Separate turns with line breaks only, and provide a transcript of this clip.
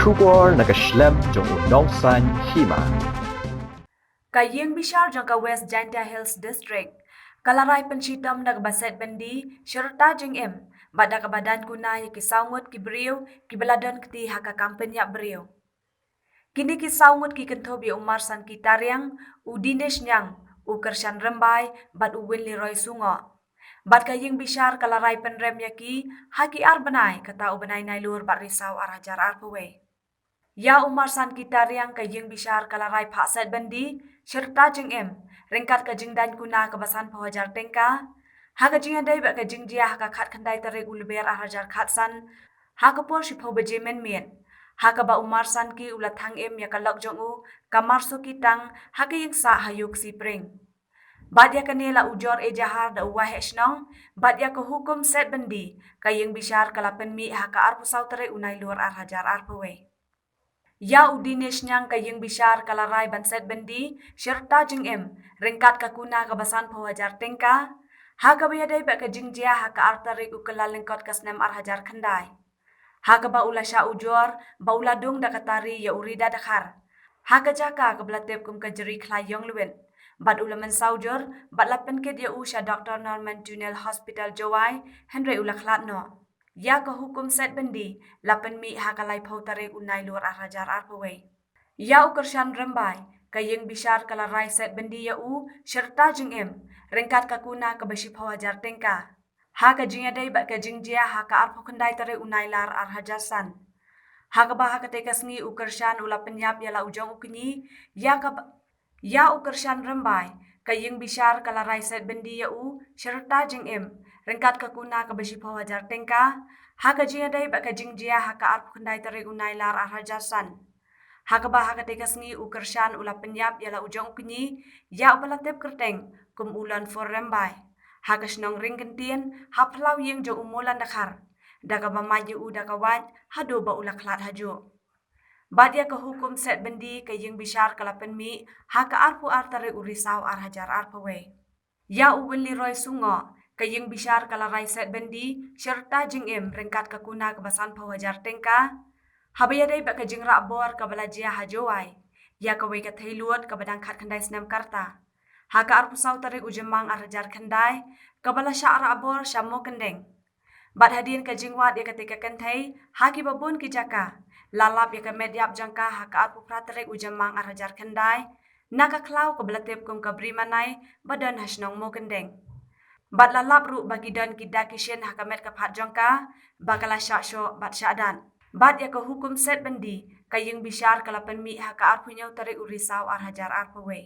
Shubor nakaslem jong Nongsan Hima.
Kayeng Bishar jong ka West Janta Hills District. Kalaray pensitam nagbaset bendi syurta jeng em. Bada kabadan kuna ya kisaungut ki beriu ki beladon keti haka kampenya beriu. Kini kisaungut ki kentobi Umar san ki tariang u Dinesh nyang u Kershan Rembai bad u Winli Roy Sungo. Bad kayeng Bishar kalaray penrem yaki haki ar benai kata u benai nailur bad risau arajar arpawe. Ya Umar san kita riang kayeng Bishar kalarai pakset bendi serta jeng em ringkat ke jeng dan kuna kebasan pawajar tengka ha ke jeng adai bak ke jeng dia ha kat kendai tarik ulber arajar khatsan ha ke por si beje men men ha ke ba Umar san ki ulat thang em ya kalok jong u kamar so kitang ha ke yang sa hayuk si pring bad ya kanela ujor e jahar da uwah esnong bad ya ke hukum set bendi kayeng Bishar kalapen mi ha ke arpusau tarik unai luar arajar arpawe. Ya Dinesh nyang kayeng Bishar kalarai banset bendi serta jeng em ringkat kakuna kabasan pawajar tengka ha kabayadai bak kajing jia ha ka artarik ukala lengkot kasnem arhajar khandai ha ka ba ula sya ujor ba ula dung da katari ya urida dakhar ha ka jaka ka blatep kum ka jeri khlayong luwen bad ula mensaujor bad lapen ket ya usha Dr. Norman Junel Hospital Jawai Henry ula khlatno. Ya ke hukum set bendi lapen mi hakalai pau tarik unai luar arajar arpawe. Ya u Kershan Rembai kayeng Bishar kalarai set bendi ya u serta jeng em ringkat kakuna ke besi pawajar tengka. Ha ka jing adai bak ka jing jia ha ka arpo kendai tarik unai lar arhajar san. Ha ka bah ka tekas ngi u Kershan ula penyap ya la ujong ukni ya u Kershan Rembai kayeng Bishar kalarai set bendi ya u serta jeng em ringkat kakuna ke besi pawajar tengka ha ka jing adai bak ka jing jia ha ka arpo kendai tarik unai lar arhajar san. Ha ka bah ka tekas ngi u Kershan ula penyap ya la ujong ukni ya u balatep kerteng kum ulan for Rembai. Ha ka snong ring kentien ha plau yeng jo umulan dakhar. Daka ba maju u daka wat hado ba ula klat hajo. Bad ya ke hukum set bendi kayeng Bishar kalapen mi ha ka arpu artare urisau arhajar arpawe. Ya u Winli Roy Sungo kayeng Bishar kalarai set bendi serta jeng em ringkat kakuna kebasan pawajar tengka habayadai bak ka jeng rakbor ka balajia hajowai ya ka wei ka thailuot ka badang khat khandai snam karta ha ka arpusau tarik ujemang arhajar khandai ka bala sya rakbor syamo kendeng bad hadin ka jingwat ya ketika kenthai ha ki babun ki jaka lalap ya ka medyap jangka ha ka arpu pratarik ujemang arhajar khandai na ka klau ka belatep kum ka brimanai badan hasnong mo kendeng. Bad lalap ru bagi dan kita kishen hakamet kaphat jangka bakala syaksyo bad syadan. Bad ya ke hukum set bendi kayeng Bishar kalapen mi ha ka arpunyau tarik urisau arhajar arpawe.